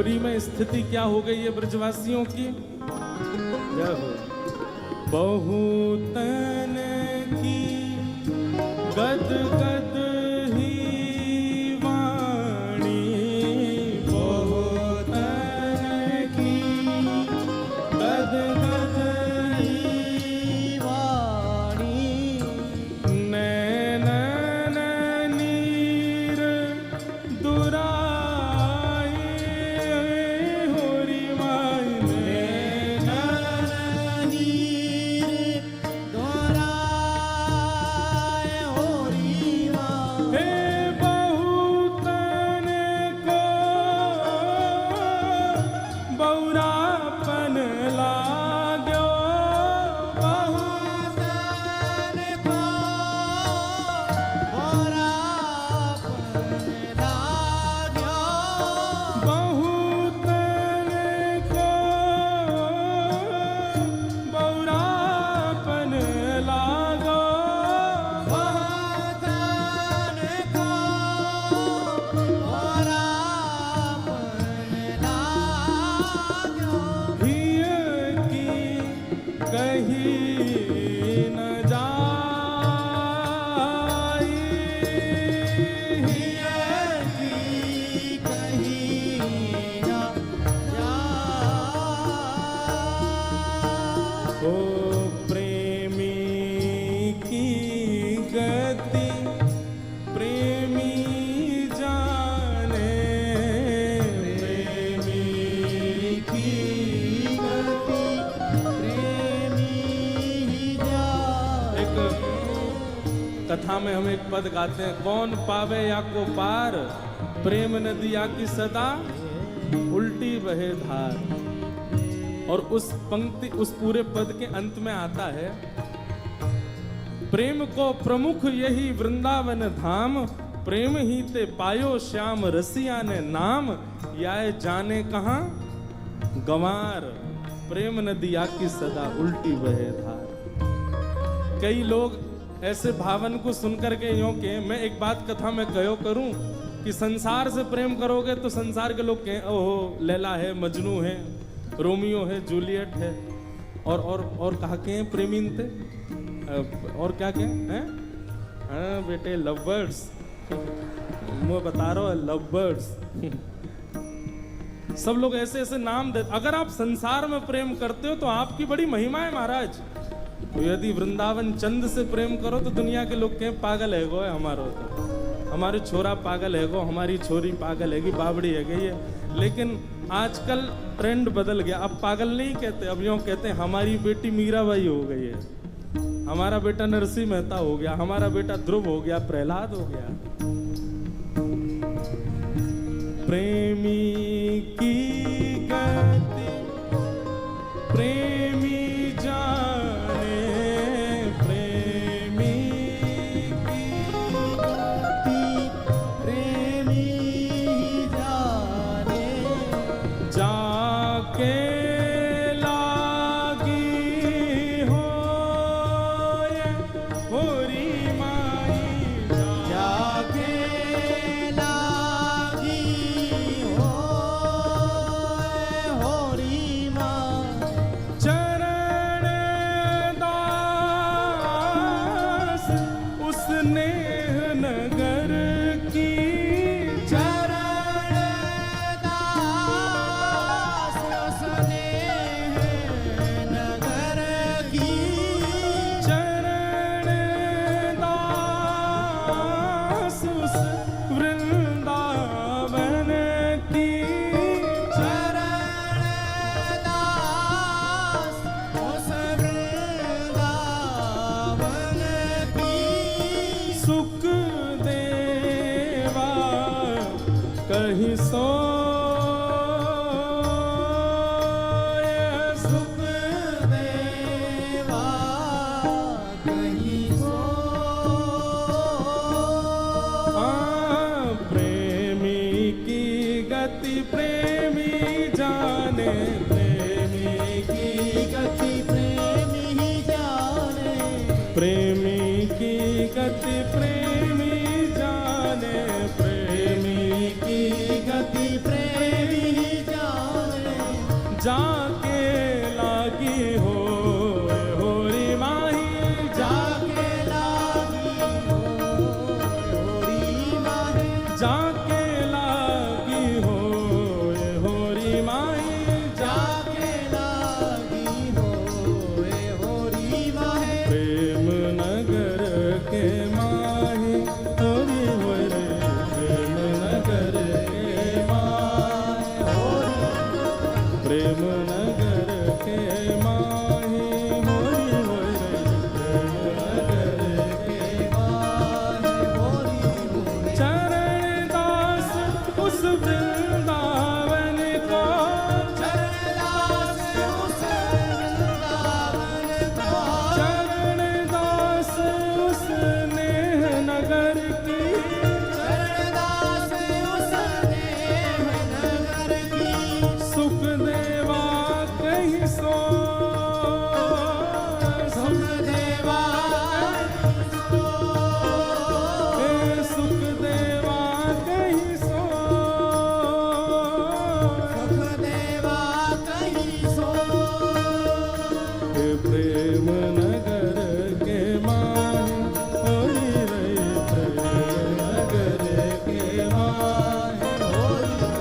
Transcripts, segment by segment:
होरी में स्थिति क्या हो गई है ब्रजवासियों की? जब बहुतन की गद गद ही वाणी, बहुतन की गद गद ही वाणी, नैनन नीर दुराई होरी माई, नैनन नीर दुराई होरी माई। हे बहुतन को बौरापन लाग्यो, बहुतन को बौरापन लाग्यो, बहुतन को बौरापन लागो, बहुतन को बौरापन लागो। हिय की कही न जाई, हिय की कही न जाई। ओ प्रेमी की गति प्रेमी जाने, प्रेमी की गति प्रेमी जाने। एक कथा में हम एक पद गाते हैं, कौन पावे या को पार, प्रेम नदिया की सदा उल्टी बहे धार। और उस पंक्ति, उस पूरे पद के अंत में आता है, प्रेम को प्रमुख यही वृंदावन धाम, प्रेम ही ते पायो श्याम रसिया ने नाम, याय जाने कहाँ गंवार, प्रेम नदिया की सदा उल्टी बहे धार। कई लोग ऐसे भावन को सुनकर के यूं के, मैं एक बात कथा में कहो करूं कि संसार से प्रेम करोगे तो संसार के लोग कहें ओहो लैला है, मजनू है, रोमियो है, जूलियट है, और कहा के हैं प्रेमीन थे, और क्या के हैं? हाँ बेटे लव बर्ड्स, मैं बता रहा हूँ लव बर्ड्स। सब लोग ऐसे ऐसे नाम दे। अगर आप संसार में प्रेम करते हो तो आपकी बड़ी महिमा है महाराज। तो यदि वृंदावन चंद से प्रेम करो तो दुनिया के लोग कहें पागल है गो है हमारो, तो हमारे छोरा पागल है गो, हमारी छोरी पागल हैगी, बाबड़ी है गई है। लेकिन आजकल ट्रेंड बदल गया, अब पागल नहीं कहते, अब यूँ कहते हैं हमारी बेटी मीराबाई हो गई है, हमारा बेटा नरसिंह मेहता हो गया, हमारा बेटा ध्रुव हो गया, प्रहलाद हो गया। प्रेमी की गति प्रेमी जाने, प्रेमी की गति प्रेमी जाने, जाके लागी हो ये होरी माई, जाके लागी हो ये होरी माई। चरण दास उसने नगर की, चरण दास उसने नगर की, चरण दास उस वृंदावन की, चरण दास उस वृंदावन की। सुख जाके लागी हो ए होरी माई, जाके लागी हो ए होरी माहे, प्रेम नगर के माही होरी हो रे, प्रेम नगर के माही होरी, प्रेम नगर के माही होरी हो रे, प्रेम नगर के माहे होरी हो। चरण दास उस वृंदावन को, चरणदास उस वृंदावन को, चरण दास उस नेह नगर की, चरणदास उस नेह नगर की, सुख देवा कहीं सो, सुख देवा हे सुख देवा कहीं सो, सुख देवा कहीं सो, हे प्रेम नगर के माही होरी रे, प्रेम नगर के माही होरी हो।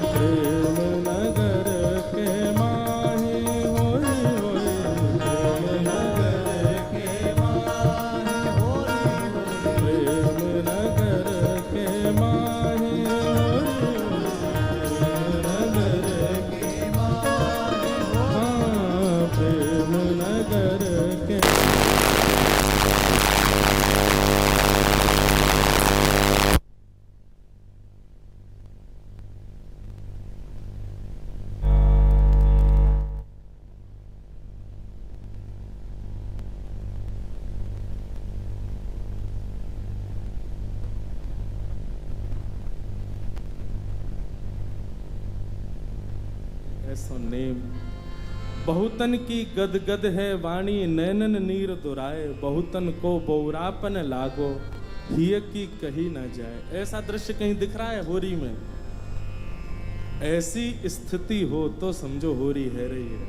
प्रेम नगर के माही होरी होरी, प्रेम नगर के माहे होरी हो। प्रेम नगर के माही होरी होरी, प्रेम नगर के ऐसो नेम बहुतन की गदगद है वाणी, नैनन नीर दुराए, बहुतन को बौरापन लागो, हिय की कही न जाए। ऐसा दृश्य कहीं दिख रहा है होरी में? ऐसी स्थिति हो तो समझो होरी है रही है।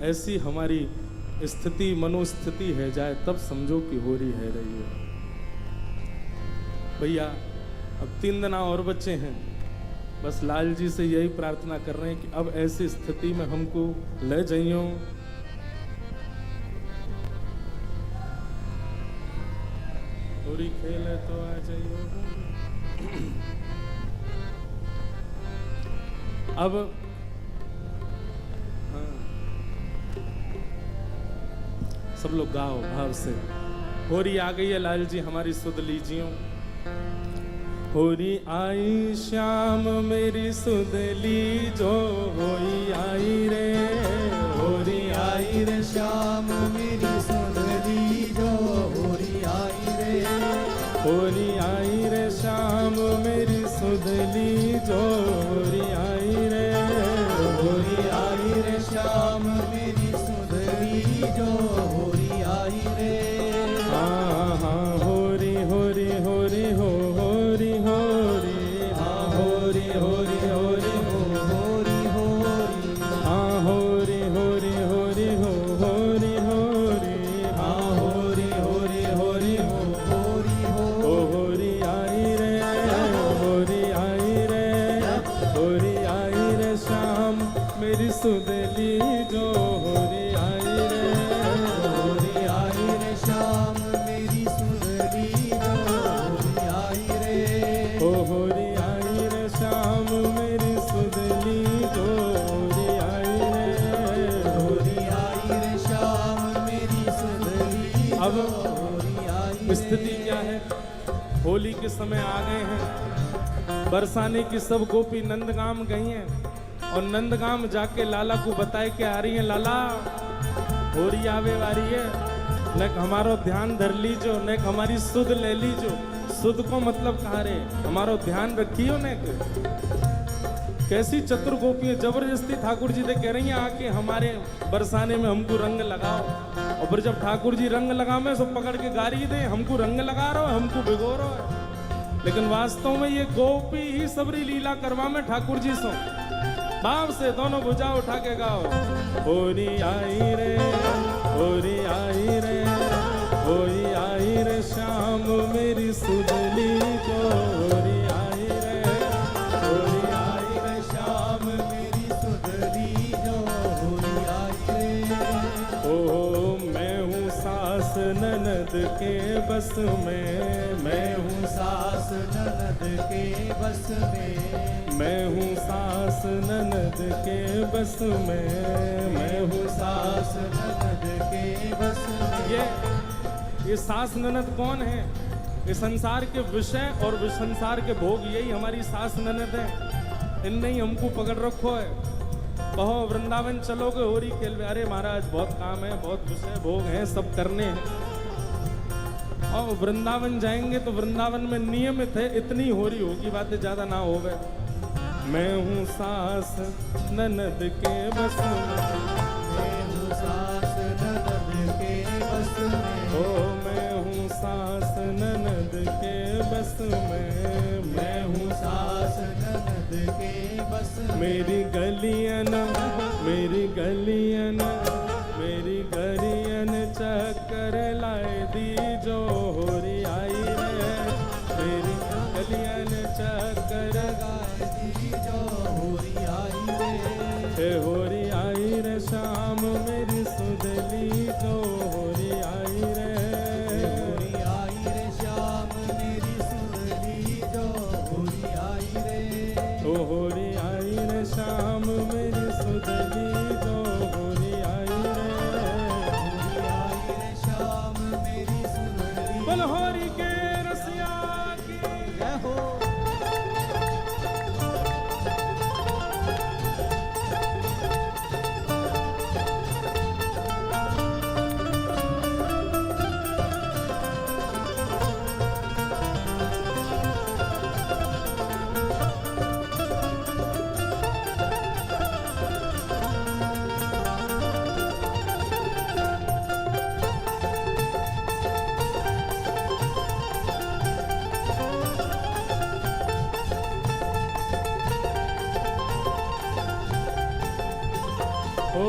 ऐसी हमारी स्थिति मनोस्थिति है जाए तब समझो कि होरी है रही है। भैया अब 3 दिन और बच्चे हैं, बस लाल जी से यही प्रार्थना कर रहे हैं कि अब ऐसी स्थिति में हमको ले जाइयो। होरी खेले तो आ जाइयो। अब हाँ, सब लोग गाओ भाव से। होरी आ गई है लाल जी, हमारी सुध लीजियो। होरी आई श्याम मेरी सुध लीजो, होरी आई रे, होरी आई रे श्याम मेरी सुध लीजो, होरी आई रे, होरी आई रे श्याम मेरी सुध लीजो, होरी आई रे, होरी आई रे श्याम मेरी सुध लीजो, होरी आई रे। हाँ हाँ होरी होरी होरी हो, होरी होरी, हाँ होरी होरी होरी हो, होरी होरी, हाँ होरी होरी होरी हो, होरी होरी, हाँ होरी होरी होरी हो, होरी हो। ओ होरी आई रे, होरी आई रे, होरी आई रे श्याम मेरी सुध लीजो, होरी आई रे, होरी आई रे श्याम मेरी सुध लीजो, होरी आई रे। ओ होरी आई रे श्याम मेरी सुध लीजो, होरी आई रे, होरी आई रे श्याम मेरी सुध लीजो, अब होरी आई स्थिति क्या है? होली के समय आ गए हैं, बरसाने की सब गोपी नंदगाम गई हैं और नंदगाम जाके लाला को बताए के आ रही है, लाला होरी आवे वारी है, न हमारो ध्यान धर लीजो, न हमारी सुध ले लीजो। सुध को मतलब कहा रे, हमारो ध्यान रखियो ने। कैसी चतुर गोपी है, जबरदस्ती ठाकुर जी से कह रही हैं आके हमारे बरसाने में हमको रंग लगाओ। और फिर जब ठाकुर जी रंग लगावे सब पकड़ के गारी दे, हमको रंग लगा रहो, हमको भिगो रहो है। लेकिन वास्तव में ये गोपी ही सबरी लीला करवा में ठाकुर जी सो। भाव से दोनों भुजा उठा के गाओ, होरी आई रे, होरी आई रे, होरी आई रे श्याम मेरी सुध लीजो, में, मैं हूँ सास ननद के बस में, मैं हूँ सास ननद के बस में, मैं हूँ सास ननद के बस में। ये सास ननद कौन है? ये संसार के विषय और संसार के भोग, यही हमारी सास ननद है। इनने ही हमको पकड़ रखो है। कहो वृंदावन चलोगे होरी खेल, अरे महाराज बहुत काम है, बहुत विषय भोग हैं, सब करने हैं। और वृंदावन जाएंगे तो वृंदावन में नियमित है, इतनी होरी होगी, बातें ज्यादा ना हो गए। मैं हूँ सास ननद के बस में, मैं हूँ सास ननद के बस में, ओ मैं हूँ सास ननद के बस में, मैं हूँ सास ननद के बस में। मेरी गलियन, मेरी गलियन, मेरी गलियन चक्कर लाए दी जो होरी आई रे, मेरी गलियन चक्कर गाय दी जो होरी आई रे, हे होरी आई रे शाम मेरी सुदली जो होरी आई रे, होरी आई रे श्याम मेरी सुनली जो होरी आई रे, ओ होरी आई रे शाम मेरी सुदली जो होरी आई रे, होरी आई रे श्याम मेरी सुनली। बोल होरी के रसिया की जय हो। ओ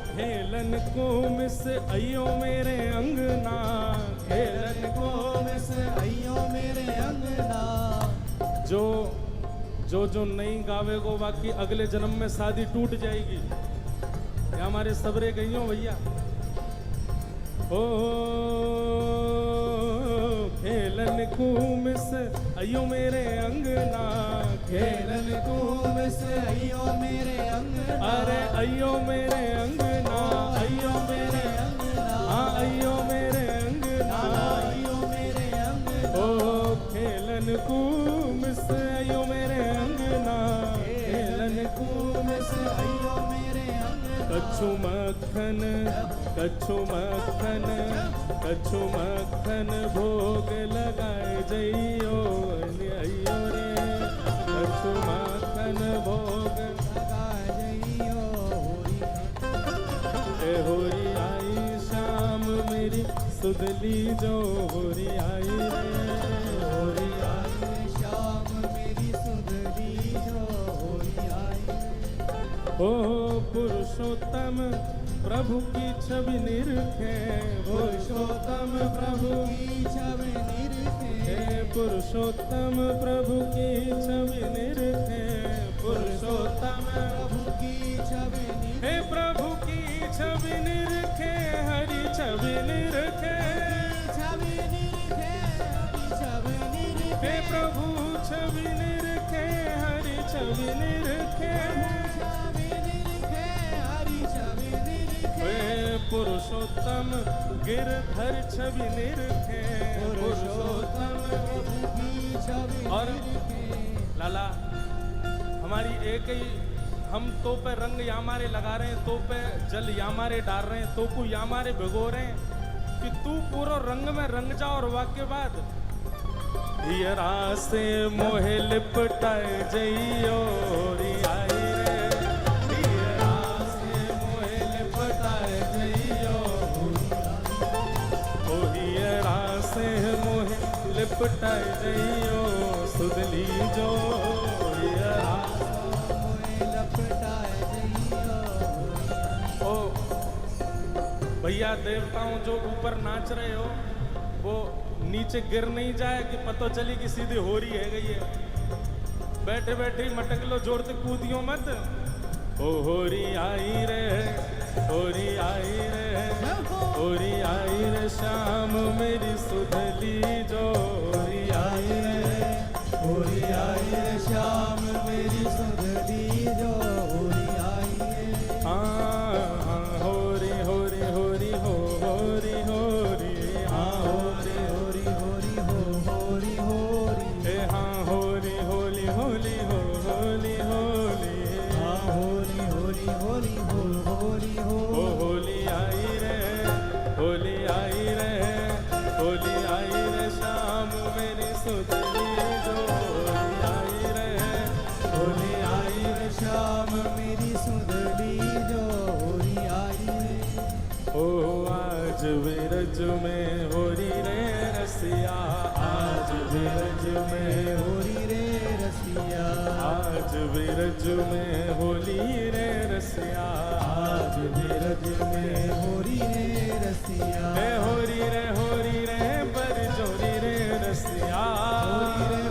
खेलन को मिस अयो मेरे अंगना, खेलन को मिस अयो मेरे अंगना, जो जो जो नहीं गावेगो बाकी अगले जन्म में शादी टूट जाएगी। ये हमारे सबरे गईयों भैया। ओ खेलन को मिस अयो मेरे अंगना, खेलन को मिस अयो मेरे अंगना, अरे अयो मेरे अंगना, अयो मेरे अंगना, हाँ अयो मेरे अंगना, अयो मेरे अंगना, ओ खेलन को मिस अयो मेरे अंगना, खेलन को मिस अयो मेरे अंगना, कछु मक्खन, कछु मक्खन, कछु मक्खन भोग लगाए जइयो अयो रे, कछु मक्खन भोग लगाए जइयो होरी। ए होरी आई शाम मेरी सुदली जो होरी आई रे, होरी आई रे श्याम मेरी सुधरी जो होरी आई रे। ओ पुरुषोत्तम प्रभु की छवि निरखे, पुरुषोत्तम प्रभु की छवि निरखे, हे पुरुषोत्तम प्रभु की छवि निरखे, पुरुषोत्तम प्रभु की छवि निरखे, हे प्रभु की छवि निरखे, हरि छवि निरखे, छवि निरखे, हरि छवि निरखे, हे प्रभु छवि निरखे, हरि छवि निरखे, छवि निरखे, हरि छवि निरखे, हे पुरुषोत्तम गिरधर छवि निरखे, पुरुषोत्तम प्रभु की छवि और निरखे। लाला हमारी एक ही, हम तो पे रंग यामारे लगा रहे हैं, तो पे जल यामारे डाल रहे हैं, तो को यामारे भिगो रहे हैं कि तू पूरा रंग में रंग जा। और वाक्य बाद हियरा से मोहे लिपटाए जइयो री आई रे, हियरा से मोहे लिपटाए जइयो, ओ हियरा से मोहे लिपटाए जइयो सुदली जो हियरा। मोहे लपटाए जइयो होरी। ओ भैया देवताओं जो ऊपर नाच रहे हो वो नीचे गिर नहीं जाए कि पता चली कि सीधी हो रही है गई है। बैठे बैठे ही मटक लो, जोर से कूदियो मत। ओ होरी आई रे, होरी आई रे, होरी आई रे श्याम मेरी सुधली जो होरी आई रे, होरी आई रे श्याम मेरी सुधली जो होरी आई रे। हाँ होरी होरी होरी हो होरी होरी, हाँ होरी होरी होरी हो होरी होरी, हे हाँ होरी होली होली हो होली होली, हाँ होली होली होली हो होली हो। ओ होली आई रे, होली आई रे, होली आई रे श्याम मेरी सुधली जो होली आई रे, होली आई रे श्याम मेरी सुधली जो होली आई रे। ओ आज विरज में होरी रे रसिया, आज विरज में होली रे रसिया, आज विरज में होली रे रसिया, आज विरज में होली रे रसिया। हे होरी रे बरजोरी रे रसिया,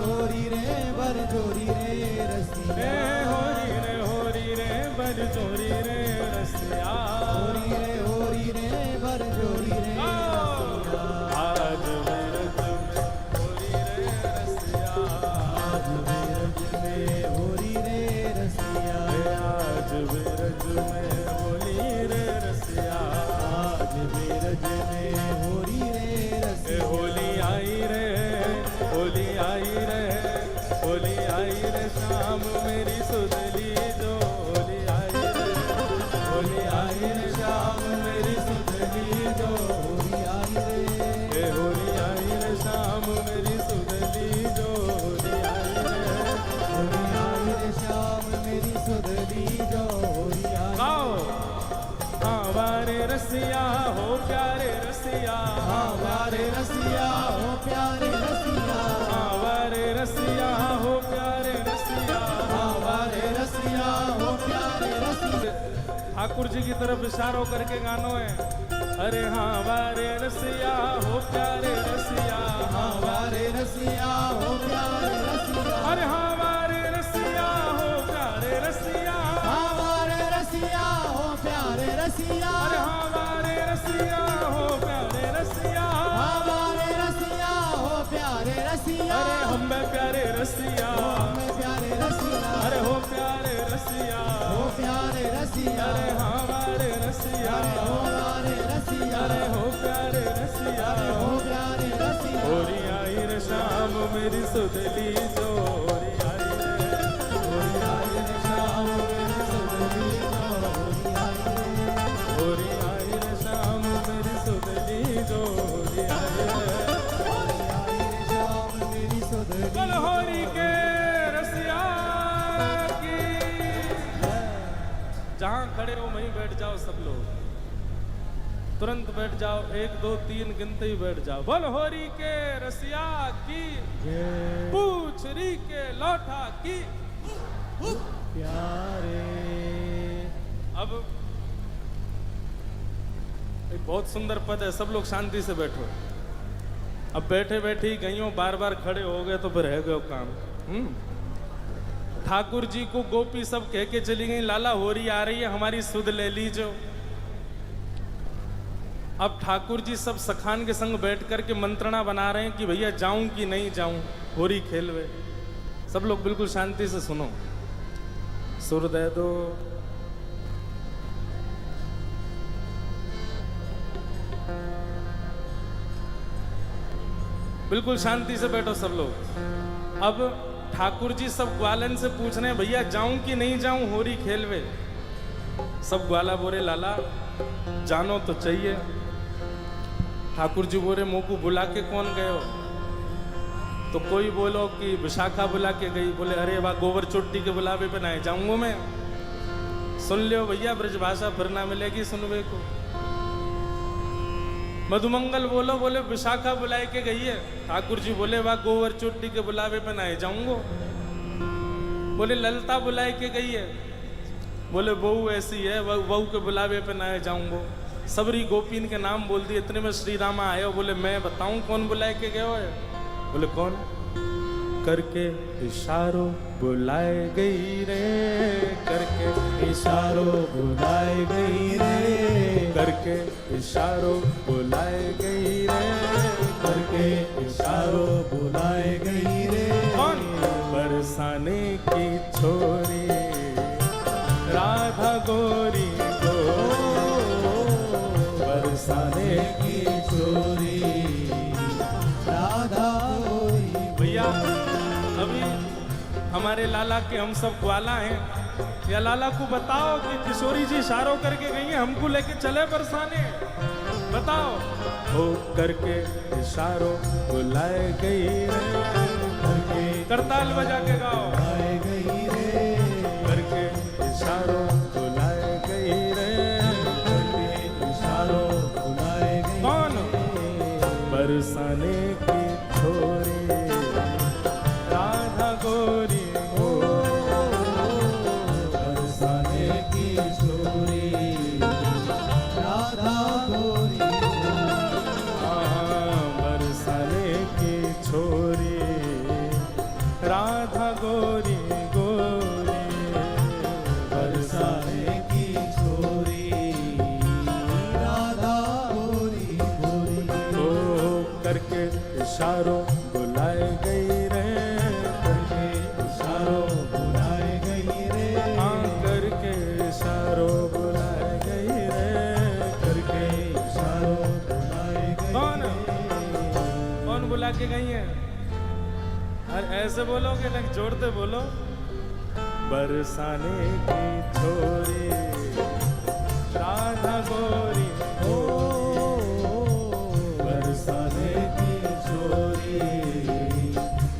होरी रे बरजोरी रे हे रसिया। होरी रे बरजोरी रे रसिया, होरी रे बरजोरी रे रसिया। आज विरज में होरी रे रसिया, आज विरज में होली रे रसिया। आज विरज में होली रे रसिया, आज विरज में होली रे हे रसिया। होली आई रे, होली आई रे, होली आई रे श्याम मेरी सुधली जो होली आई रे, होली आई रे श्याम मेरी सुधली जो, होली आई रे। हे होली आई रे श्याम मेरी सुधली जो होली आई रे। होली आई रे श्याम मेरी सुधली जो होली आई। गाओ हाँ वारे रसिया हो प्यारे रसिया, हाँ वारे रसिया हो प्यारे रसिया। हाँ वारे रसिया हो प्यारे रसिया, हाँ वारे रसिया हो प्यारे रसिया। ठाकुर जी की तरफ इशारों करके गानो है, अरे हाँ वारे रसिया हो प्यारे रसिया, हाँ वारे रसिया हो प्यारे रसिया। अरे हाँ वारे रसिया हो प्यारे रसिया, हाँ वारे रसिया हो प्यारे रसिया। अरे हाँ वारे रसिया हो प्यारे रसिया, हाँ वारे रसिया हो प्यारे रसिया। अरे हम प्यारे रसिया, हमें प्यारे रसिया। अरे हो प्यारे रसिया, हो प्यारे रसिया। अरे हाँ वारे रसिया, हो वारे रसिया। अरे हो प्यारे रसिया, हो प्यारे रसिया। होरी आई रे श्याम मेरी सुधली जो होरी आई रे, होली आई रे श्याम मेरी सुधली जो होली आई रे। होरी आई रे श्याम मेरी सुधली जो होरी आई रे। होली आई रे श्याम मेरी सुधली। बोल होरी के रसिया की, जहाँ खड़े हो वहीं बैठ जाओ सब लोग, तुरंत बैठ जाओ, 1 2 3 गिनते ही बैठ जाओ। बोल होरी के रसिया की, जय पूछ री के लौटा की। प्यारे। अब एक बहुत सुंदर पद है, सब लोग शांति से बैठो। अब बैठे बैठे ही गईयों बार बार खड़े हो गए तो फिर रह गए काम। ठाकुर जी को गोपी सब कह के चली गई, लाला होरी आ रही है हमारी सुध ले लीजो। अब ठाकुर जी सब सखान के संग बैठ करके मंत्रणा बना रहे हैं कि भैया जाऊं कि नहीं जाऊं, होरी खेलवे। सब लोग बिल्कुल शांति से सुनो, सुर दे दो। बिल्कुल शांति से बैठो सब लोग। अब ठाकुर जी सब ग्वालन से पूछ रहे हैं, भैया जाऊं कि नहीं जाऊं होरी खेलवे। सब ग्वाला बोले लाला जानो तो चाहिए। ठाकुर जी बोले मुँह को बुला के कौन गए हो? तो कोई बोलो कि विशाखा बुला के गई। बोले अरे वाह, गोबर चोटी के बुलावे पे ना जाऊंगा मैं। सुन लियो भैया, ब्रजभाषा फिर ना मिलेगी सुनवे को। मधुमंगल बोलो, बोले विशाखा बुलाए के गई है। ठाकुर जी बोले वाह, गोबर चोटी के बुलावे पे ना जाऊंगा। बोले ललता बुलाए के गई है। बोले बहू ऐसी है, बहू के बुलावे पे ना जाऊंगा। सबरी गोपीन के नाम बोल दिए। इतने में श्री रामा आए। बोले मैं बताऊं कौन बुलाए के गए हो? बोले कौन? करके इशारों बुलाए गई रे, करके इशारों बुलाए गई रे, करके इशारों बुलाए गई रे, करके इशारों बुलाए गई रे। कौन? बरसाने की छोरी राधा गोरी को, बरसाने की छोरी राधा गोरी। भैया अभी हमारे लाला के हम सब ग्वाला हैं, या लाला को बताओ कि किशोरी जी इशारों करके गई हैं, हमको लेके चले बरसाने, बताओ। हो करके इशारों बुलाए गई रे, करके करताल बजा के गाओ। बुलाए गई रे, करके इशारों बुलाए गई रे, करके इशारों बुलाए गई। कौन? बरसाने की छोरी राधा गोरी हो, बरसाने की छोरी राधा गोरी। बरसाने की छोरी राधा गोरी गोरी, बरसाने की छोरी राधा गोरी गोरी। हो करके इशारों बुलाए गई रे, करके इशारों बुलाए गई रे, हाँ करके इशारों बुलाए गई रे, करके इशारों बुलाए गई। कौन? कौन बुला के गई है? अरे ऐसे बोलोगे ना, जोड़ते बोलो। बरसाने की छोरी राधा गोरी हो, बरसाने की छोरी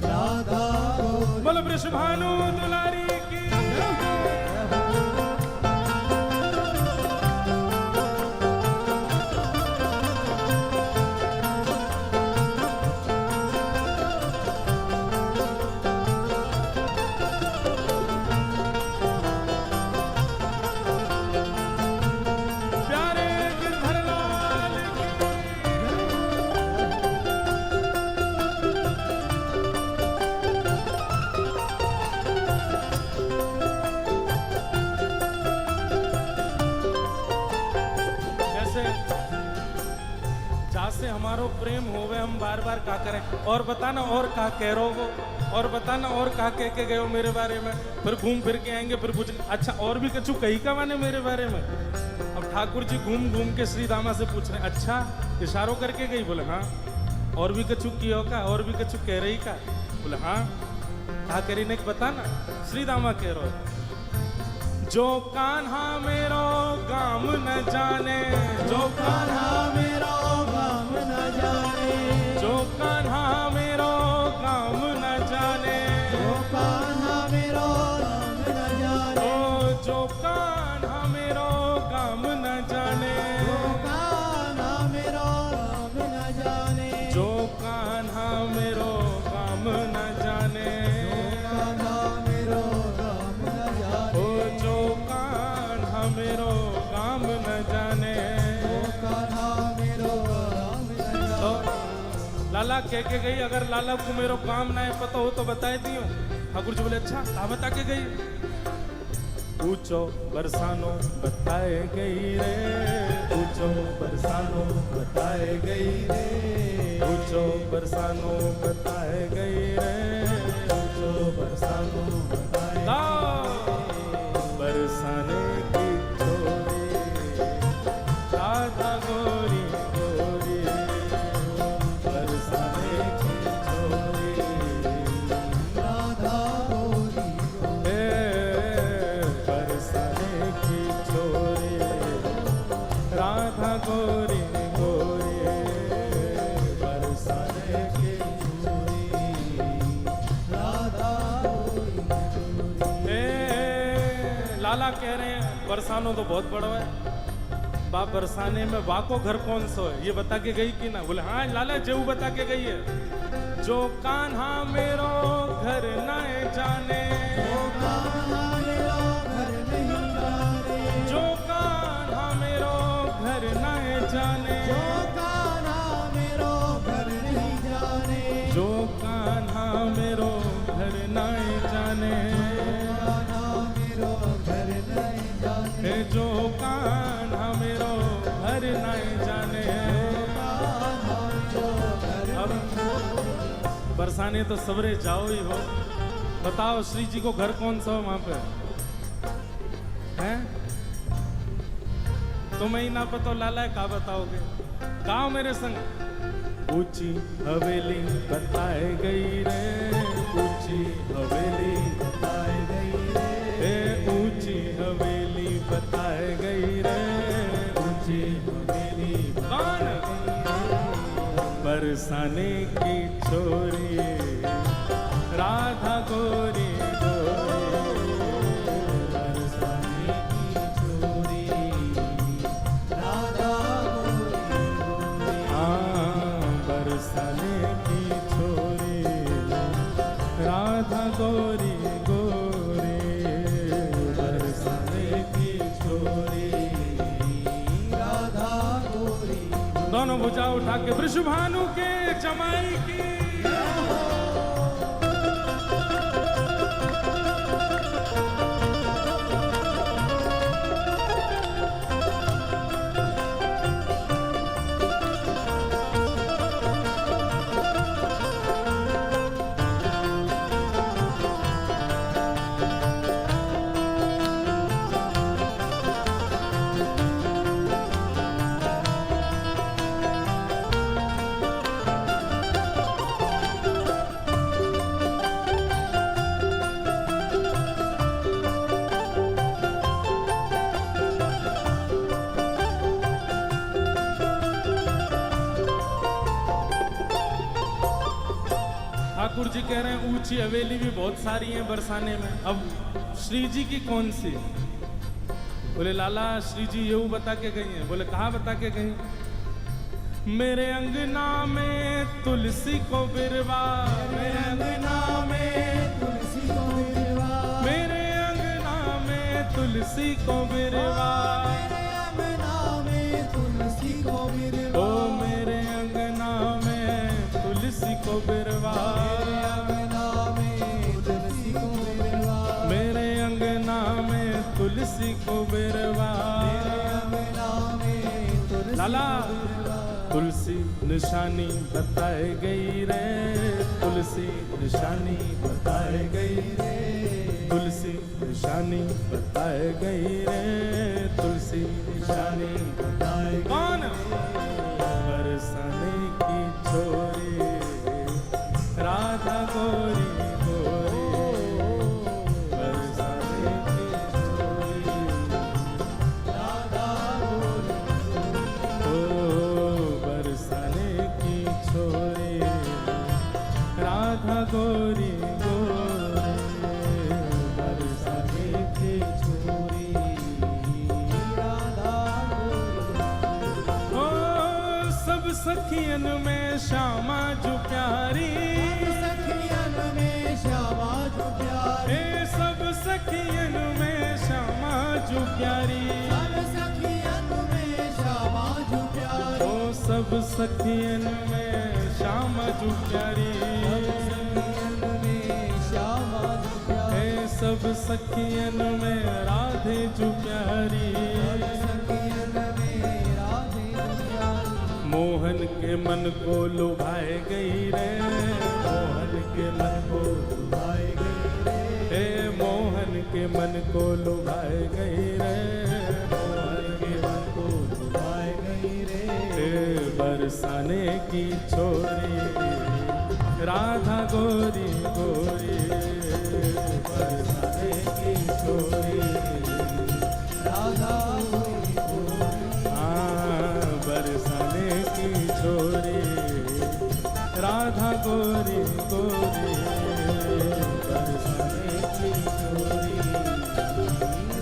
राधा गोरी। बोलो वृषभानु दुलारी की। प्यारे गिरधर लाल की। जैसे जासे हमारो प्रेम होवे, हम बार बार का करें, और बताना और का कह रो वो, और बताना और का कह के गए हो मेरे बारे में, फिर घूम फिर के आएंगे, फिर पूछ अच्छा और भी कछु कही का माने मेरे बारे में। अब ठाकुर जी घूम घूम के श्री दामा से पूछ रहे अच्छा इशारों करके गई? बोले हाँ। और भी कछु कियो का? और भी कछु कह रही का? बोले हाँ। कहा करी ने बताना। श्री दामा कह रो जो कान्हा मेरो गाम न जाने, जो कान्हा मेरो गाम न जाने, जो कान्हा मेरो गाम न जाने, जो कान्हा मेरो गाम न जाने, ओ जो कान्हा मेरो गाम न जाने, जो कान्हा मेरो गाम न जाने, जो कान्हा मेरो गाम न जाने, कान्हा मेरो गाम न जाने, ओ जो कान्हा मेरो गाम न जाने। जो कान्हा मेरो गाम न तो जाने। लाला कह के गई, अगर लाला को मेरो काम ना है पता हो तो बताए दियो। ठाकुर जी बोले अच्छा कहा बता के गई? पूछो बरसानो बताए गई रे, पूछो बरसानो बताए गई रे, पूछो बरसानो बताए गई रे, पूछो बरसानो बताए। बरसाने की छोरी राधा गोरी गोरी, बरसाने की छोरी राधा गोरी गोरी। बरसाने की छोरी राधा गोरी गोरी, बरसाने की राधा गोरी गोरी। लाला कह रहे हैं बरसानो तो बहुत बड़ा है, बाप बरसाने में वाको घर कौन सा है ये बता के गई कि ना? बोले हाँ लाला जेऊ बता के गई है। जो कान्हा मेरो घर न जाने, जो कान्हा मेरो घर नहीं जाने, जो कान्हा मेरो घर न जाने, जो कान्हा मेरो घर नहीं जाने, जो कान्हा मेरो जाने, हे जो कान्हा मेरो घर नहीं जाने। अब बरसाने तो सवरे जाओ ही हो, बताओ श्री जी को घर कौन सा हो वहां पे हैं? तुम्हें ही ना पता लाला का बताओगे? गाओ मेरे संग। ऊंची हवेली बताए गई रे, ऊंची हवेली बताए गई रे, ऊंची हवेली बताए गई रे, ऊंची हवेली बताए गई रे। बरसाने की छोरी राधा गोरी गोरी, बरसाने की छोरी राधा गोरी गोरी। हाँ बरसाने की छोरी राधा गोरी गोरी, बरसाने की छोरी राधा गोरी। दोनों भुजा उठा के वृषभानु के जमाई की। ठाकुर जी कह रहे हैं ऊंची हवेली भी बहुत सारी हैं बरसाने में, अब श्री जी की कौन सी? बोले लाला श्री जी यूं बता के गई हैं। बोले कहाँ बता के गई? मेरे अंगना में तुलसी को बिरवा, मेरे अंगना में तुलसी को बिरवा, मेरे अंगना में तुलसी को बिरवा, मेरे अंगना में तुलसी को बिरवा, ओ मेरे अंगना में तुलसी को बिरवा, मेरे अंगना में तुलसी को बिरवा। लाला तुलसी निशानी बताए गई रे, तुलसी निशानी बताए गई रे, तुलसी निशानी बताए गई रे, तुलसी निशानी बताए। कौन? बरसाने की छोरी राधा गोरी गोरी, बरसाने की छोरी राधा गोरी, ओ बरसाने की छोरी राधा गोरी गोरी, बरसाने की छोरी राधा गोरी। ओ सब सखियन में श्यामा जो प्यारी, सखियन में श्यामा जो प्यारी, सब सखियन में श्यामा जो प्यारी, सब सखियन में श्यामा जो प्यारी, ओ सब सखियन में श्यामा जो प्यारी, सब सखियन में राधे जो प्यारी, मोहन के मन को लुभाए गई रे, मोहन के मन को लुभाए गई रे, हे मोहन के मन को लुभाए गई रे, मोहन के मन को लुभाए गई रे, हे बरसाने की छोरी राधा गोरी गोरी, बरसाने की छोरी राधा गोरी गोरी। हाँ बरसाने की छोरी राधा गोरी गोरी, बरसाने की छोरी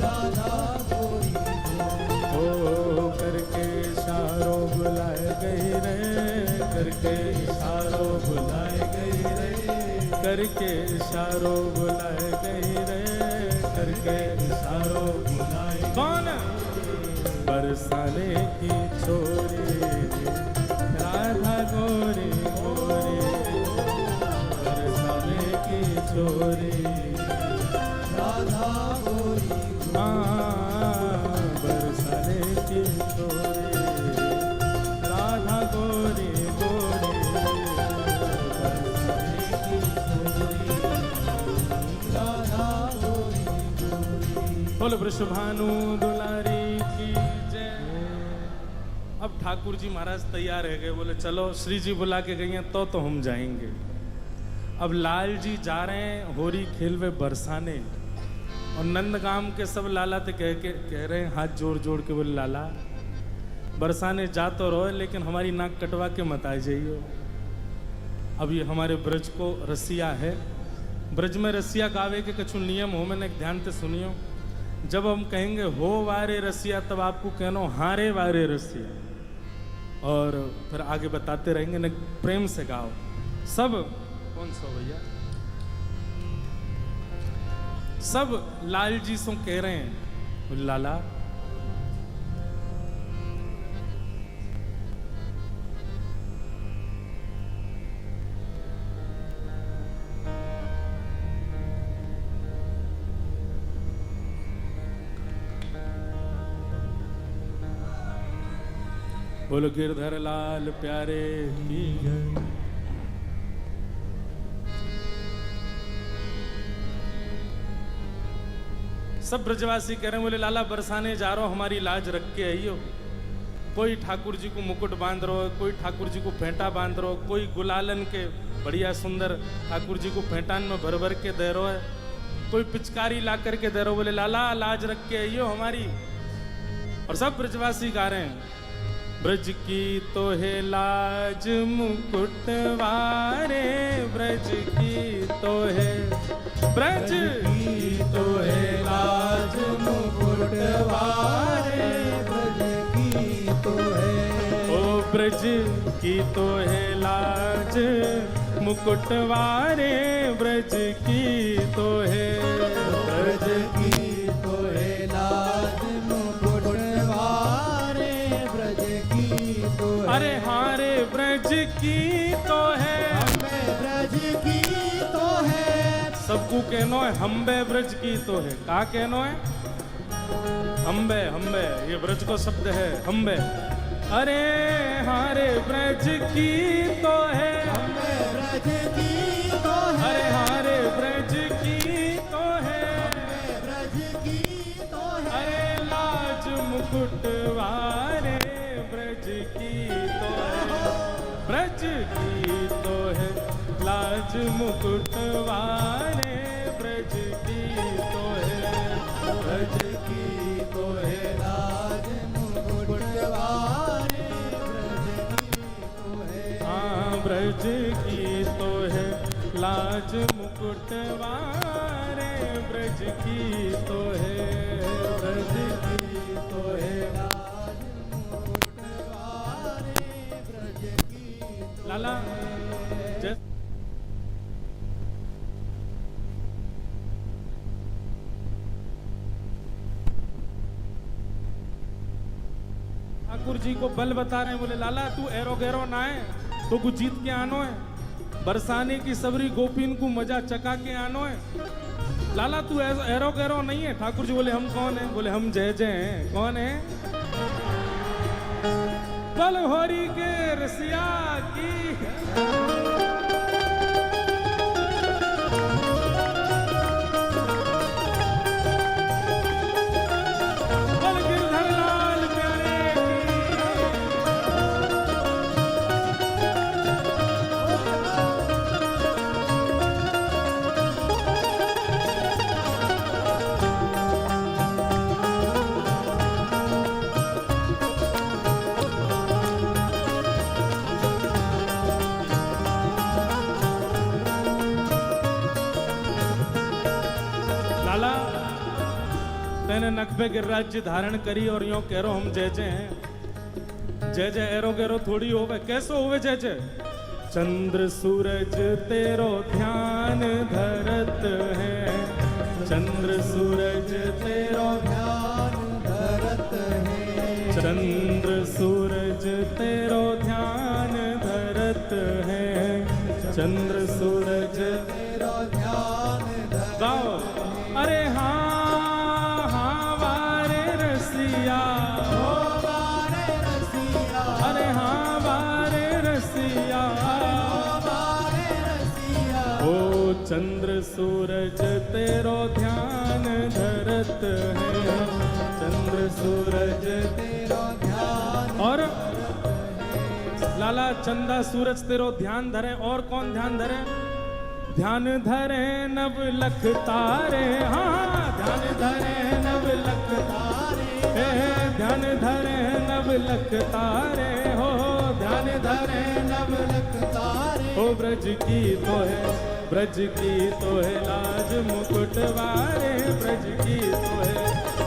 राधा गोरी गोरी। ओ करके इशारों बुलाए गई रे, करके इशारों बुलाए गई रे, करके इशारों बुलाए गई रे, करके इशारों बुलाए। कौन? बरसाने की छोरी राधा गोरी गोरी, बरसाने की छोरे राधा गोरी बरसाने के छोरे राधा गोरी गोरी बरसाने की छोरी राधा गोरी गोरी। बोल वृषभानु दुलारी की जय। अब ठाकुर जी महाराज तैयार है गए, बोले चलो श्री जी बुला के गई हैं तो हम जाएंगे। अब लाल जी जा रहे हैं होरी खेलवे बरसाने, और नंदगाम के सब लाला तो कह रहे हैं हाथ जोड़ जोड़ के, बोले लाला बरसाने जा तो रहो लेकिन हमारी नाक कटवा के मत आ जाइयो। अब ये हमारे ब्रज को रसिया है, ब्रज में रसिया गावे के कछु नियम हो, मैंने ध्यान से सुनियो। जब हम कहेंगे हो वारे रसिया तब आपको कहना हारे वारे रसिया, और फिर आगे बताते रहेंगे न, प्रेम से गाओ सब। कौन सा भैया? सब लाल जी सो कह रहे हैं लाला बोलो गिरधर लाल प्यारे की जय। सब ब्रजवासी कह रहे हैं बोले लाला बरसाने जा रहा हो, हमारी लाज रख के आइयो। कोई ठाकुर जी को मुकुट बांध रहो, कोई ठाकुर जी को फेंटा बांध रहो, कोई गुलालन के बढ़िया सुंदर ठाकुर जी को फेंटान में भर भर के दे रहो है, कोई पिचकारी ला करके दे रहो, बोले लाला लाज रख के आइयो हमारी। और सब ब्रजवासी गा रहे हैं ब्रज की तो है लाज मुकुट वारे, ब्रज की तो है, ब्रज की तो है लाज मुकुट वारे, ब्रज की तो है, ओ ब्रज की तो है लाज मुकुट वारे, ब्रज की तो है, ब्रज की तो है लाज मुकुट वारे, ब्रज की तो है। अरे हारे ब्रज की तो है, हमें ब्रज की तो है, सबको कहनो है हम्बे ब्रज की तो है। का कहनो है? हम्बे हम्बे, ये ब्रज को शब्द है हम्बे। अरे हारे ब्रज की तो है, हमें ब्रज की तो है, अरे हारे ब्रज की तो है, ब्रज की तो है, अरे लाज मुकुट वारे ब्रज की तो है, ब्रज की तो है लाज मुकुट वारे ब्रज की तो है, ब्रज की तो है लाज मुकुट वारे, ब्रज की तो है, हाँ ब्रज की तो है लाज मुकुट वारे ब्रज की तो है, ब्रज की तो है लाज मुकुट वारे, ब्रज की तो लाला जय। ठाकुर जी को बल बता रहे हैं, बोले लाला तू एरो गैरो ना है तो कुछ जीत के आनो है, बरसाने की सबरी गोपीन को मजा चका के आनो है। लाला तू एरो गैरो नहीं है। ठाकुर जी बोले हम कौन है? बोले हम जय जय हैं। कौन है? बल होरी के रसिया की मैंने नखबे गिरिराज धारण करी और यूं कह रहा हम जय जय हैं। जय जय एरो गेरो थोड़ी होवे, कैसो होवे जय जय? चंद्र सूरज तेरो ध्यान धरत है, चंद्र सूरज तेरो ध्यान धरत है, चंद्र सूरज तेरो ध्यान धरत है, चंद्र सूरज तेरो ध्यान गाओ। अरे हाँ हाँ वारे रसिया, ओ वारे रसिया, अरे हाँ वारे रसिया, ओ वारे रसिया। ओ चंद्र सूरज तेरो ध्यान धरत है, चंद्र सूरज तेरो ध्यान और लाला चंदा सूरज तेरो ध्यान धरे। और कौन ध्यान धरे? ध्यान धरे नव लख तारे, हाँ ध्यान धरे नव लख तारे, ध्यान धरे नव लख तारे, हो ध्यान धरे नव लख तारे। हो ब्रज की तो है, ब्रज की तो है लाज मुकुटवारे, ब्रज की तो है,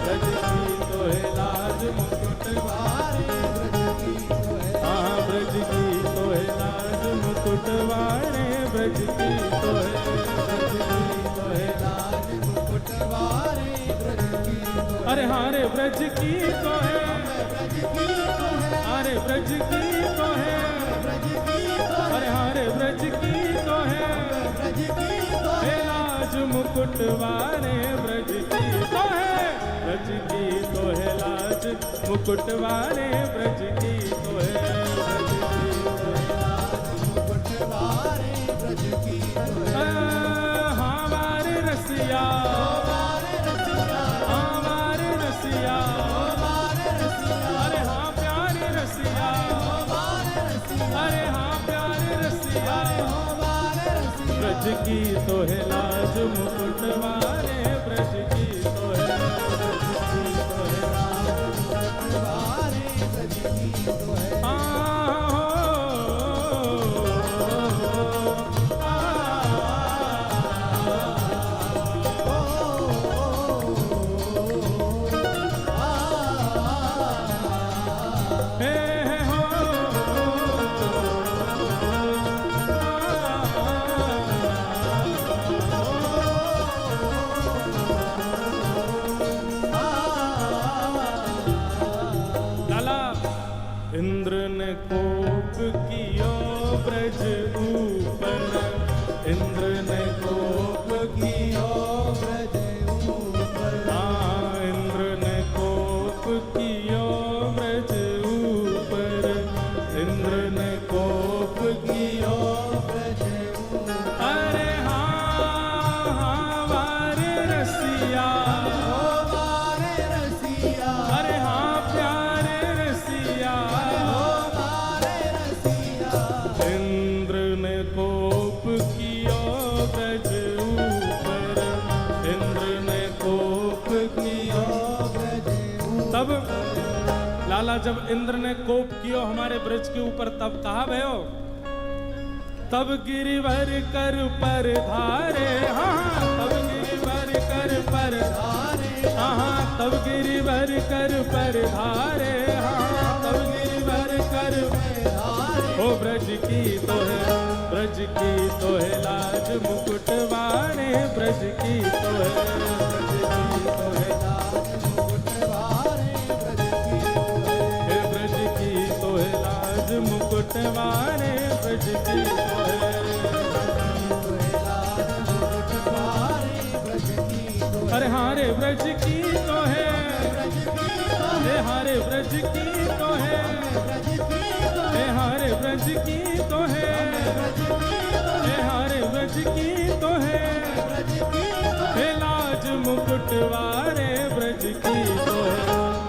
ब्रज की तो है लाज मुकुटवारे, ब्रज की तो है, हाँ ब्रज की तो है लाज मुकुटवारे, ब्रज की तो है, ब्रज की तो है लाज मुकुटवारे, ब्रज की तो है। अरे हाँ रे ब्रज की तो है, ब्रज की तो है, अरे ब्रज की तो है, ब्रज की तो है, अरे हाँ रे ब्रज की तो है, ब्रज की तो है। हे लाज मुकुटवारे ब्रज की तो है, ब्रज की तो है लाज मुकुटवारे, ब्रज की तो है, ब्रज की तो है लाज मुकुटवारे, ब्रज की तो है। हाँ वारे रसिया, ओ वारे रसिया, हाँ वारे रसिया, ओ वारे रसिया, अरे हाँ प्यारे रसिया, ओ वारे रसिया, अरे हाँ प्यारे रसिया, ओ वारे रसिया। ब्रज की तो है लाज मुकुटवारे, ब्रज की तो है, ब्रज की तो है लाज मुकुटवारे, ब्रज की तो है। इंद्र ने कोप कियो ब्रज ऊपर, इंद्र ने कोप कियो, ब्रज ऊपर, हाँ इंद्र ने कोप कियो ब्रज ऊपर, इंद्र ने कोप कियो, ब्रज ऊपर। अरे हाँ हाँ वारे रसिया, ओ वारे रसिया, अरे हाँ प्यारे रसिया, ओ वारे रसिया। इंद्र ने कोप कियो ब्रज ऊपर, इंद्र ने कोप कियो। ब्रज ऊपर, तब लाला जब इंद्र ने कोप कियो हमारे ब्रज के ऊपर, तब कहा भयो, तब गिरिवर कर पर धारे, हाँ तब गिरिवर कर पर धारे, हाँ तब गिरिवर कर पर धारे, हाँ तब गिरिवर कर ओ ब्रज की तो है, ब्रज की तो है लाज मुकुटवारे, ब्रज की तो है, ब्रज की तो है लाज मुकुटवारे, ब्रज की तो है। हे ब्रज की तो है लाज मुकुटवारे, ब्रज की तो है, लाज मुकुटवारे, ब्रज की तो है। अरे हारे ब्रज की तो है, ब्रज की तो है, हे हारे ब्रज की तो है, ब्रज की तो है, हे हारे ब्रज की तो है, ब्रज की तो है, हे हारे ब्रज की तो है, ब्रज की तो है। हे लाज मुकुटवारे ब्रज की तो है,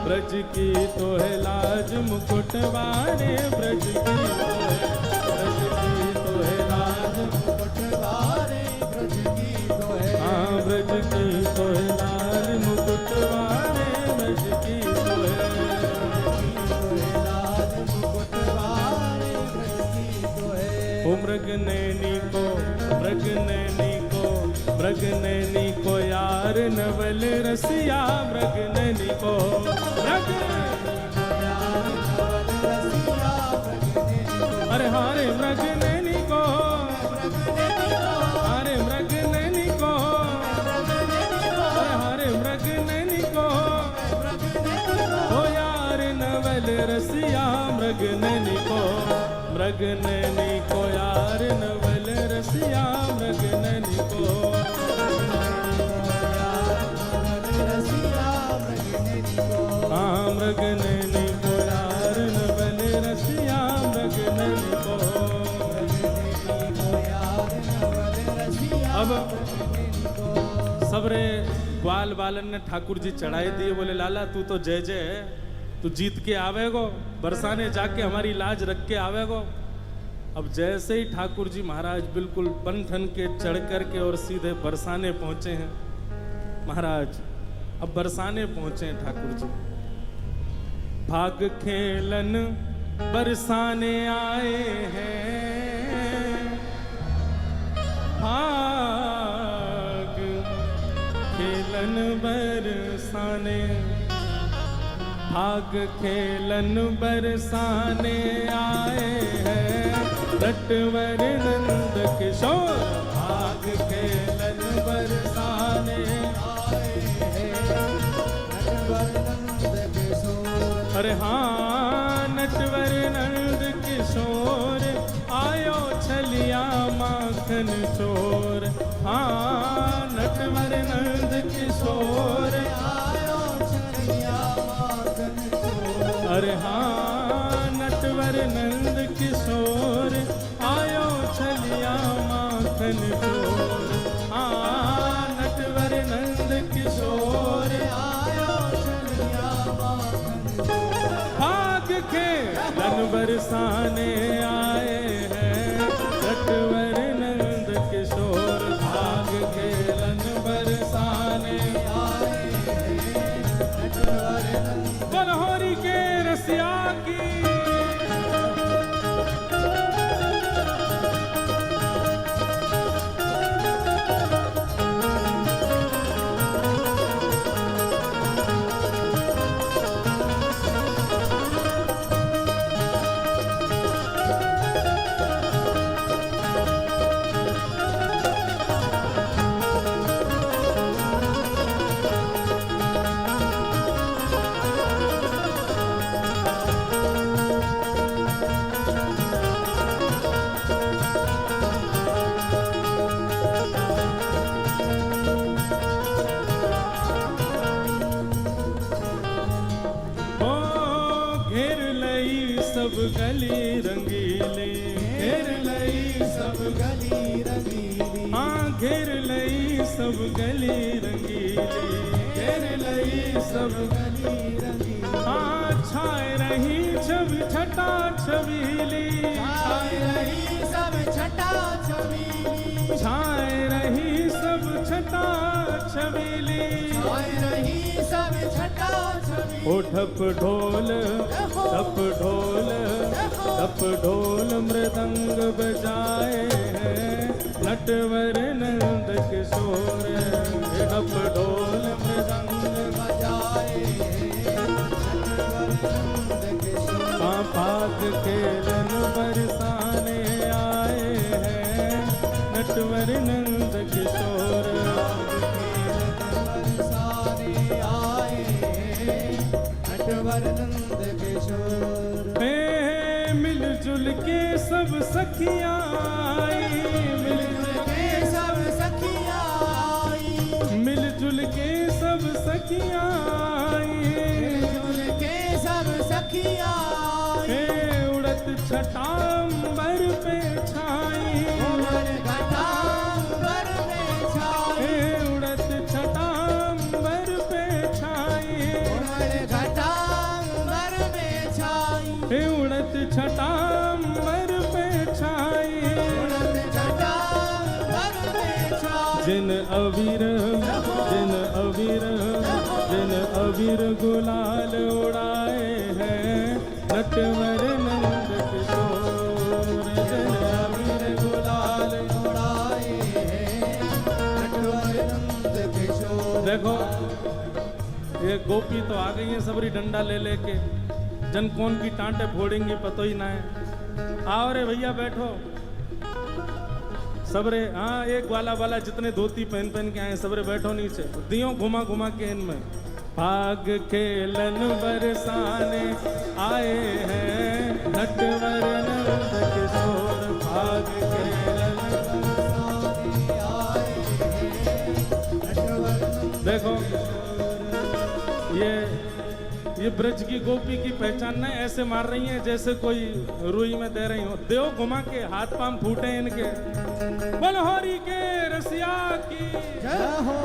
ब्रज की तो है लाज मुकुटवारे, ब्रज की तो है, ब्रज की तो है लाज, मुकुटवारे, ब्रज की तो है। हाँ ब्रज की तो है लाज मुकुटवारे, ब्रज की तो है, लाज मुकुटवारे, ब्रज की तो है। ओ मृग नैनी को, मृग नैनी को, मृग नैनी को यार नवल रसिया, मृग नैनी को, मृग अरे हारे मृग नैनी को, हारे मृग नैनी को, अरे हारे मृग नैनी को, ओ यार नवल रसिया, मृग नैनी को, मृग नैनी को यार नवल रसिया, मृग नैनी को, सबरे ग्वाल बालन ने ठाकुर जी चढ़ाई दिए, बोले लाला तू तो जय जय है, तू जीत के आवेगो, बरसाने जाके हमारी लाज रख के आवेगो। अब जैसे ही ठाकुर जी महाराज बिल्कुल बन ठन के चढ़ कर के और सीधे बरसाने पहुंचे हैं महाराज, अब बरसाने पहुंचे हैं ठाकुर जी। भाग खेलन बरसाने आए हैं, भाग खेलन बरसाने, भाग खेलन बरसाने आए हैं, नटवर नंद किशोर भाग खेलन बरसाने आए हैं, नटवर नंद किशोर। अरे हाँ नटवर नंद किशोर आयो छलिया माखन चोर, हाँ नटवर नंद किशोर आयो छलिया माखन चोर। अरे हाँ नटवर नंद किशोर आयो छलिया माखन चोर, हाँ नटवर नंद किशोर आयो छलिया माखन चोर। भाग खेलन बरसाने आए हैं, नटवर नंद किशोर भाग खेलन बरसाने आए हैं, नटवर नंद। बनहोरी के रसिया की सब गली रंगीली, घेर लई सब गली रंगीली, हाँ घेर लई सब गली रंगीली, घेर लई सब गली रंगीली। हाँ छाए रही छब छटा छबीली, छाए रही सब छटा छबीली, छाए रही सब छटा छबीली, छाए रही सब छटा छबीली। ओ ठप ढोल ठप ढोल ठप ढोल मृदंग बजाए हैं, नटवर नंद किशोर ठप ढोल मृदंग बजाए हैं, नटवर नंद किशोर। भाग खेलन बरसाने आए हैं, नटवर नंद किशोर बरसाने आए हैं, नटवर नंद किशोर। मिलजुल के सब सखियां आई, मिलजुल के सब सखियां आई, मिलजुल के सब सखियां आई, मिलजुल के सब सखियां आई। उड़त छटांबर पे छाई, उड़त छटांबर पे छाई, उड़त छटांबर पे छाई, उड़त छटांबर पे छाई, उड़त छटांबर पे छाई, उड़त छटांबर पे छाई। जिन अबीर जिन अबीर जिन अबीर गुलाल उड़ाए हैं, नटवर नंद किशोर जिन अबीर गुलाल उड़ाए हैं, नटवर नंद किशोर। देखो ये गोपी तो आ गई है सबरी डंडा ले लेके, जन कौन की टांटे फोड़ेंगी पतो ही ना है। आओ रे भैया बैठो सबरे, हाँ एक वाला वाला जितने धोती पहन पहन के आए सबरे बैठो नीचे, दियो घुमा घुमा के इनमें। भाग खेलन बरसाने आए हैं, नटवर नंद किशोर भाग खेलन बरसाने आए हैं, नटवर। देखो ये ये ब्रज की गोपी की पहचान ना ऐसे मार रही हैं जैसे कोई रुई में दे रही हो। देव घुमा के हाथ पांव फूटे इनके। बलहोरी के रसिया की जय हो।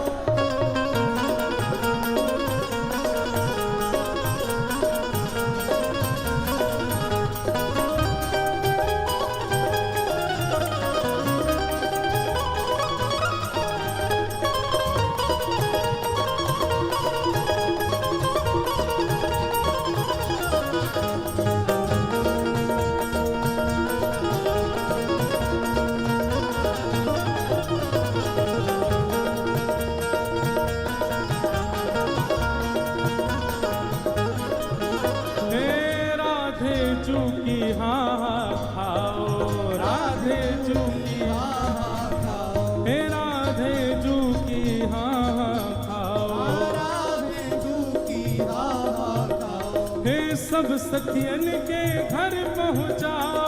सब सखियन के घर पहुँचाओ,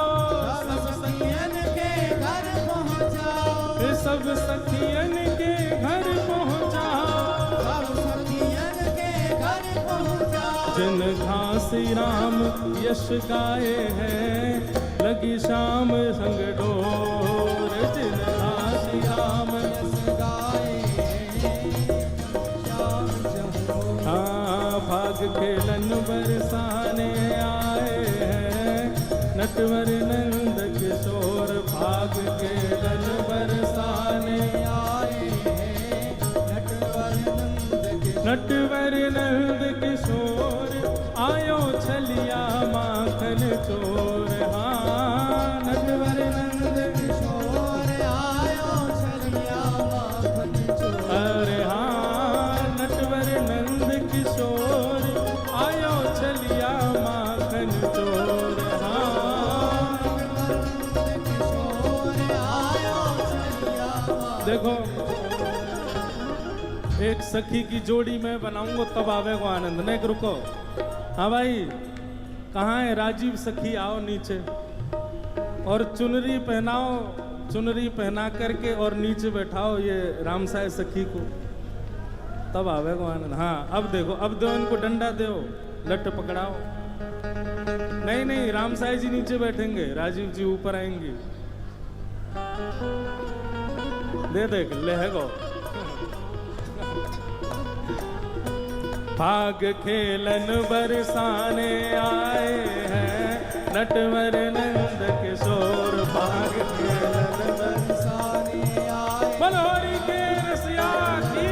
सब सखियन के घर पहुँचाओ, सब सखियन के घर पहुँचाओ, सब सखियन के घर पहुँचाओ। जिन घासी राम यश गाए हैं, लगी शाम संग डोर। जिन घासी राम यश गाए हैं, श्याम जहाँ हाँ भाग खेलन बरसाने आए हैं, नटवर नंद किशोर। भाग खेलन बरसाने आए हैं, नटवर नंद किशोर। नटवर नंद किशोर, आयो छलिया माखन चोर। हाँ नटवर नंद किशोर, आयो छलिया माखन चोर। अरे हाँ नटवर नंद किशोर, आयो छलिया माखन चोर। हाँ किशोर, आयो छलिया माखन। देखो एक सखी की जोड़ी मैं बनाऊंगा तब आवेगा आनंद। नहीं रुको, हाँ भाई कहाँ है राजीव सखी, आओ नीचे और चुनरी पहनाओ। चुनरी पहना करके और नीचे बैठाओ ये रामसाय सखी को, तब आवेगा आनंद। हाँ अब देखो, अब दो इनको डंडा दो, लट पकड़ाओ। नहीं नहीं रामसाय जी नीचे बैठेंगे, राजीव जी ऊपर आएंगे। दे देख लहगो। भाग खेलन बरसाने आए हैं, नटवर नंद किशोर। भाग खेलन बरसाने आए, बलहोरी के रसिया की।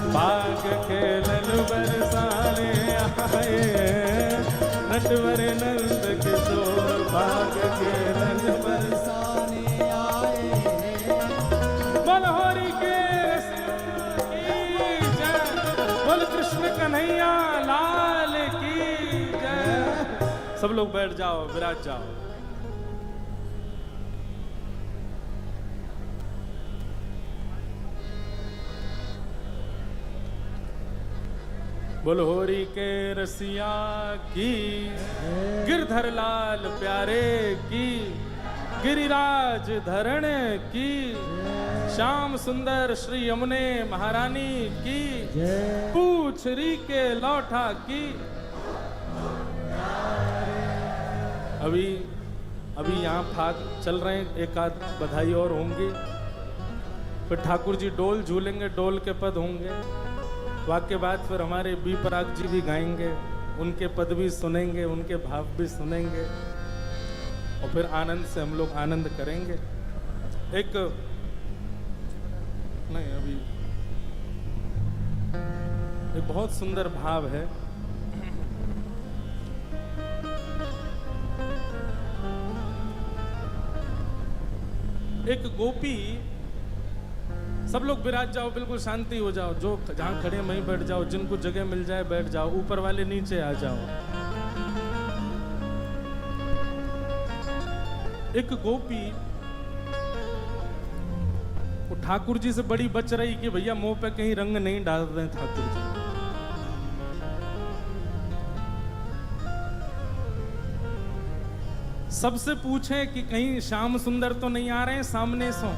भाग खेलन बरसाने आए हैं, नटवर नंद किशोर। भाग खेलन बरसाने आए हैं, बलहोरी के रसिया की जय। बोल कृष्ण कन्हैया लाल की जय। सब लोग बैठ जाओ, विराज जाओ। बलहोरी के रसिया की, गिरधर लाल प्यारे की, गिरिराज धरण की, श्याम सुंदर श्री यमुने महारानी की, पूछ री के लौठा की। अभी यहाँ फाग चल रहे हैं, एक आध बधाई और होंगी, फिर ठाकुर जी डोल झूलेंगे, डोल के पद होंगे। वाक्य बाद फिर हमारे बी पराग जी भी गाएंगे, उनके पद भी सुनेंगे, उनके भाव भी सुनेंगे और फिर आनंद से हम लोग आनंद करेंगे। एक नहीं अभी एक बहुत सुंदर भाव है। एक गोपी, सब लोग विराज जाओ, बिल्कुल शांति हो जाओ, जो जहां खड़े वहीं बैठ जाओ, जिनको जगह मिल जाए बैठ जाओ, ऊपर वाले नीचे आ जाओ। एक गोपी वो ठाकुर जी से बड़ी बच रही कि भैया मुंह पे कहीं रंग नहीं डाल रहे ठाकुर जी। सबसे पूछे कि कहीं श्याम सुंदर तो नहीं आ रहे हैं सामने से।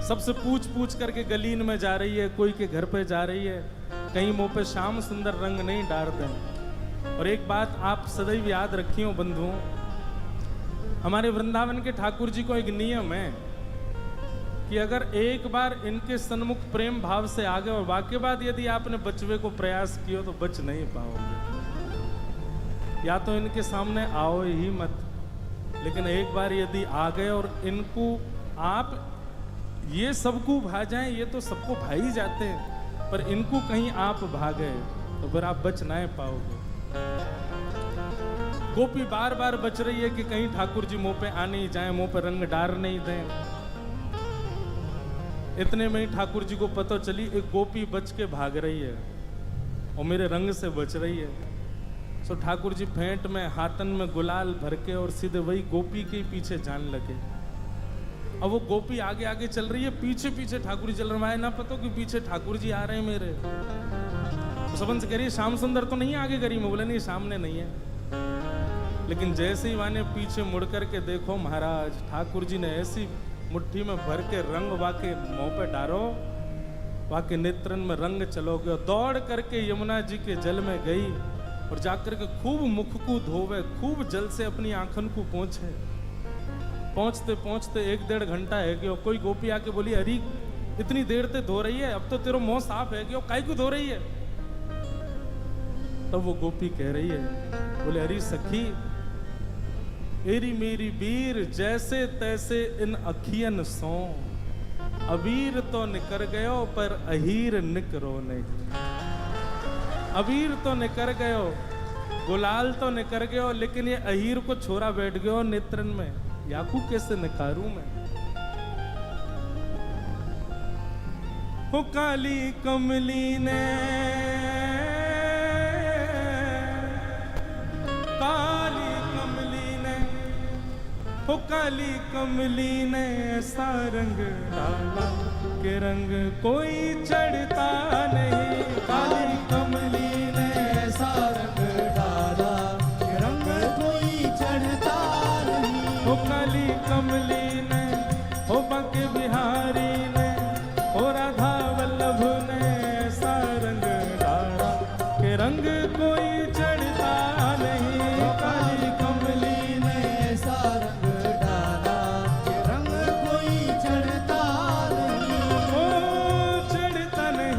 सबसे पूछ पूछ करके गलीन में जा रही है, कोई के घर पे जा रही है। कहीं मुंह पे श्याम सुंदर रंग नहीं डालते। और एक बात आप सदैव याद रखियो बंधुओं, हमारे वृंदावन के ठाकुर जी को एक नियम है कि अगर एक बार इनके सन्मुख प्रेम भाव से आ गए और वाकई बाद यदि आपने बचवे को प्रयास किया तो बच नहीं पाओगे। या तो इनके सामने आओ ही मत, लेकिन एक बार यदि आ गए और इनको आप ये सबको भा जाएं, ये तो सबको भा ही जाते हैं, पर इनको कहीं आप भागे तो फिर आप बच नहीं पाओगे। गोपी बार बार बच रही है कि कहीं ठाकुर जी मुंह पे आ नहीं जाए, मुंह पे रंग डार नहीं दें। इतने में ही ठाकुर जी को पता चली एक गोपी बच के भाग रही है और मेरे रंग से बच रही है। सो ठाकुर जी फेंट में हाथन में गुलाल भर के और सीधे वही गोपी के पीछे जान लगे। अब वो गोपी आगे आगे चल रही है, पीछे पीछे ठाकुर जी चल रहे हैं। ना पता कि पीछे ठाकुर जी आ रहे हैं मेरे। तो सबन से कह रही है श्याम सुंदर तो नहीं आगे करी। मैं बोला नहीं, सामने नहीं है। लेकिन जैसे ही वाने पीछे मुड़ करके देखो महाराज, ठाकुर जी ने ऐसी मुट्ठी में भर के रंग वाके मुंह पे डारो, वाके नेत्रन में रंग चलो गयो। दौड़ करके यमुना जी के जल में गई और जाकर के खूब मुख को धोवे, खूब जल से अपनी आंखन को पोंछे। पहुंचते पहुंचते 1-1.5 घंटा है कि कोई गोपी आके बोली, अरे इतनी देर से धो रही है, अब तो तेरा मुंह साफ है कि काई को धो रही है। तब वो गोपी कह रही है, बोले अरे सखी, एरी मेरी बीर जैसे तैसे इन अखियन सो, अबीर तो निकर गयो पर अहीर निकरो नहीं। अबीर तो निकर गयो, गुलाल तो निकर गयो, लेकिन ये अहीर को छोरा बैठ गयो नेत्रन में, याकू कैसे निकारूं मैं। हो काली कमली ने, काली कमली ने, हो काली कमली ने ऐसा रंग डाला कि रंग कोई चढ़ता नहीं। काली कमली